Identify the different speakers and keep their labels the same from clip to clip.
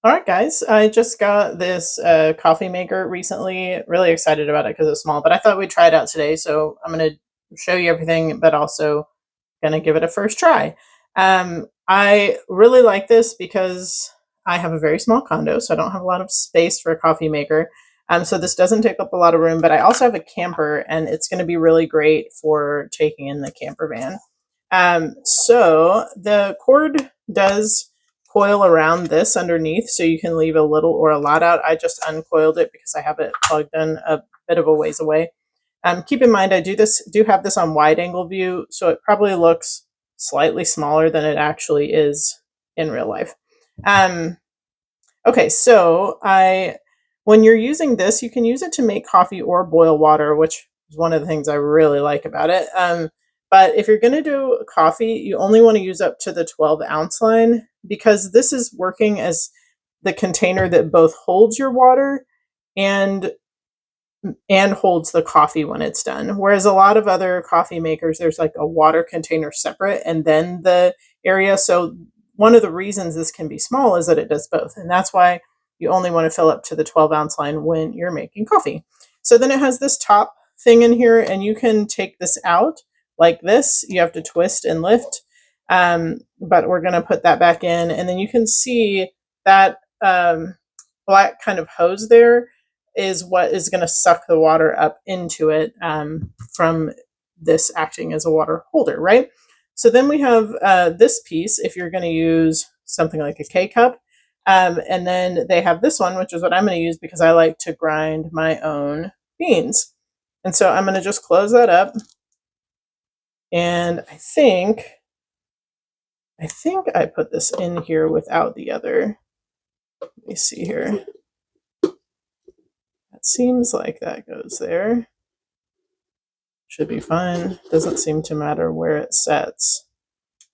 Speaker 1: All right, guys, I just got this coffee maker recently. Really excited about it because it's small, but I thought we'd try it out today. So I'm going to show you everything, but also going to give it a first try. I really like this because I have a very small condo, so I don't have a lot of space for a coffee maker. So this doesn't take up a lot of room, but I also have a camper, and it's going to be really great for taking in the camper van. So the cord does coil around this underneath, so you can leave a little or a lot out. I just uncoiled it because I have it plugged in a bit of a ways away. Keep in mind, I do have this on wide angle view, so it probably looks slightly smaller than it actually is in real life. Um, okay, so when you're using this, you can use it to make coffee or boil water, which is one of the things I really like about it. But if you're going to do coffee, you only want to use up to the 12-ounce line because this is working as the container that both holds your water and holds the coffee when it's done. Whereas a lot of other coffee makers, there's like a water container separate and then the area. So one of the reasons this can be small is that it does both. And that's why you only want to fill up to the 12-ounce line when you're making coffee. So then it has this top thing in here, and you can take this out like this. You have to twist and lift. But we're going to put that back in. And then you can see that black kind of hose there is what is going to suck the water up into it from this acting as a water holder, right? So then we have this piece if you're going to use something like a K-cup. And then they have this one, which is what I'm going to use because I like to grind my own beans. And so I'm going to just close that up. And I think I put this in here without the other. Let me see here. It seems like that goes there. Should be fine. Doesn't seem to matter where it sets.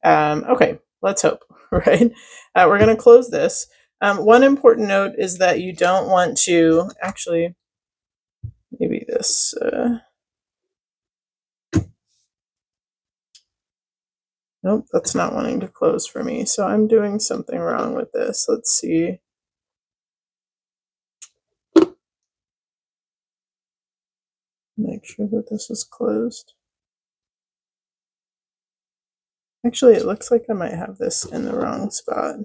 Speaker 1: Okay, let's hope, right? We're going to close this. One important note is that you don't want to, actually, maybe this, nope, that's not wanting to close for me. So I'm doing something wrong with this. Let's see. Make sure that this is closed. Actually, it looks like I might have this in the wrong spot.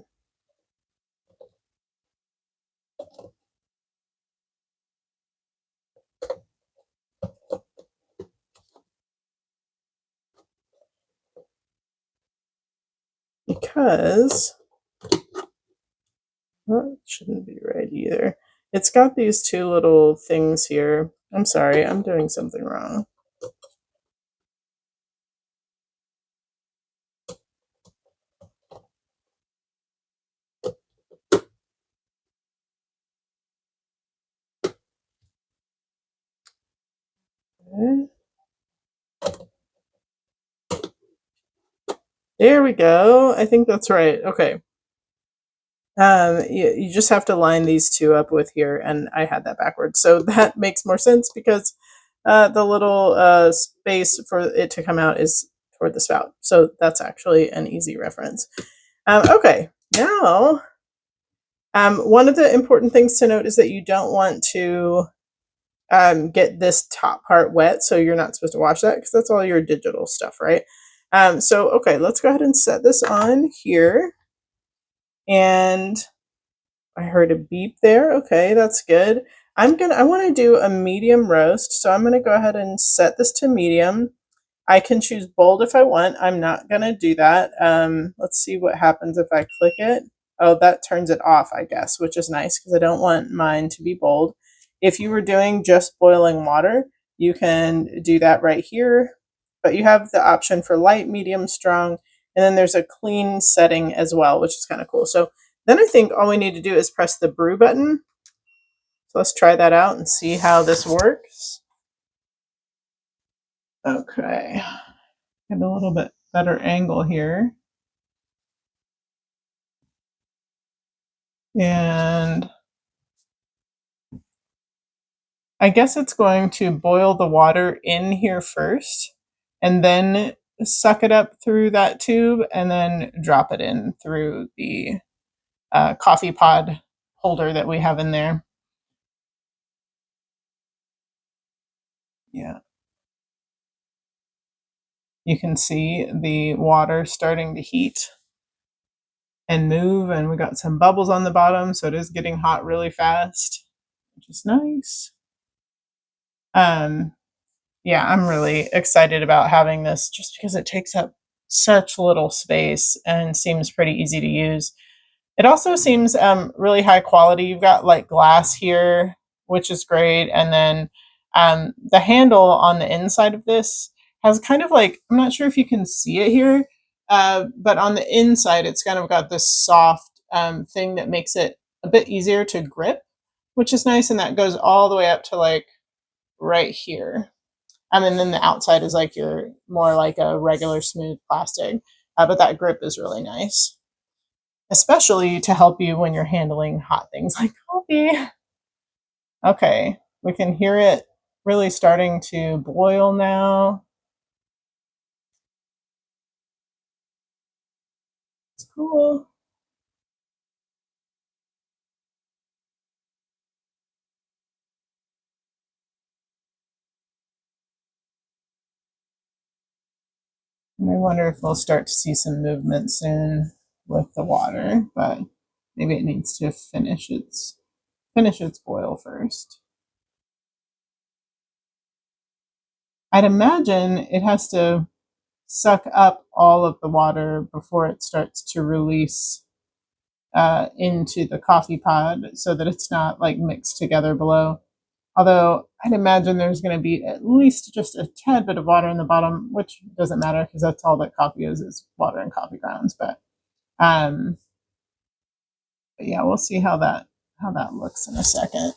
Speaker 1: Because well, it shouldn't be right either. It's got these two little things here. I'm sorry, I'm doing something wrong. Okay. There we go. I think that's right. Okay. You just have to line these two up with here, and I had that backwards. So that makes more sense because the little space for it to come out is toward the spout. So that's actually an easy reference. Okay, now one of the important things to note is that you don't want to get this top part wet. So you're not supposed to wash that because that's all your digital stuff, right? So, okay, let's go ahead and set this on here. And I heard a beep there. Okay, that's good. I want to do a medium roast. So I'm gonna go ahead and set this to medium. I can choose bold if I want. I'm not gonna do that. Let's see what happens if I click it. Oh, that turns it off, I guess, which is nice because I don't want mine to be bold. If you were doing just boiling water, you can do that right here, but you have the option for light, medium, strong, and then there's a clean setting as well, which is kind of cool. So then I think all we need to do is press the brew button. So let's try that out and see how this works. Okay, get a little bit better angle here. And I guess it's going to boil the water in here first and then suck it up through that tube and then drop it in through the coffee pod holder that we have in there. Yeah. You can see the water starting to heat and move, and we got some bubbles on the bottom, so it is getting hot really fast, which is nice. Um, yeah, I'm really excited about having this just because it takes up such little space and seems pretty easy to use. It also seems really high quality. You've got like glass here, which is great. And then the handle on the inside of this has kind of like, I'm not sure if you can see it here, but on the inside, it's kind of got this soft thing that makes it a bit easier to grip, which is nice. And that goes all the way up to like right here. And then the outside is like your more like a regular smooth plastic, but that grip is really nice, especially to help you when you're handling hot things like coffee. Okay, we can hear it really starting to boil now. It's cool. And I wonder if we'll start to see some movement soon with the water, but maybe it needs to finish its boil first. I'd imagine it has to suck up all of the water before it starts to release into the coffee pod so that it's not like mixed together below. Although I'd imagine there's going to be at least just a tad bit of water in the bottom, which doesn't matter because that's all that coffee is water and coffee grounds. Um, but yeah, we'll see how that looks in a second.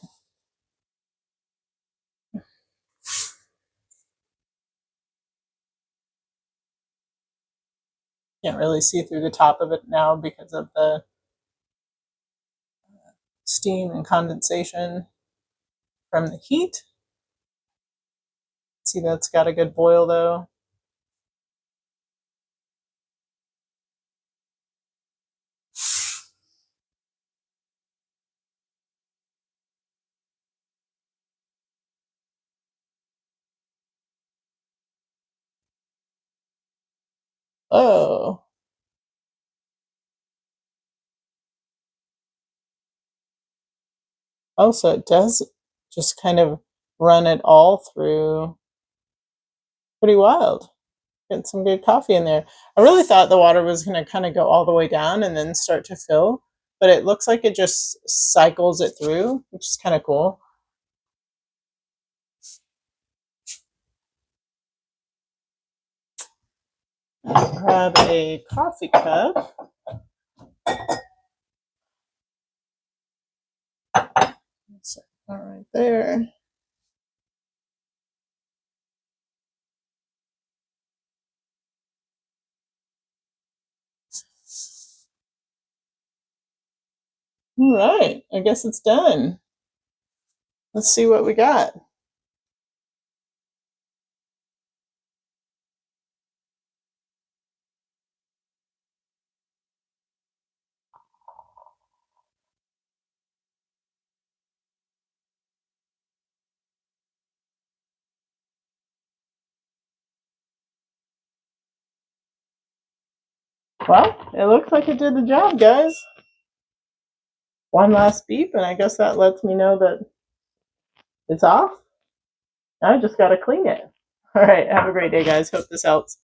Speaker 1: Can't really see through the top of it now because of the steam and condensation from the heat. See, that's got a good boil though. Oh, also it does just kind of run it all through. Pretty wild. Get some good coffee in there. I really thought the water was going to kind of go all the way down and then start to fill, but it looks like it just cycles it through, which is kind of cool. Grab a coffee cup. Set that right there. All right, I guess it's done. Let's see what we got. Well, it looks like it did the job, guys. One last beep, and I guess that lets me know that it's off. I just got to clean it. All right, have a great day, guys. Hope this helps.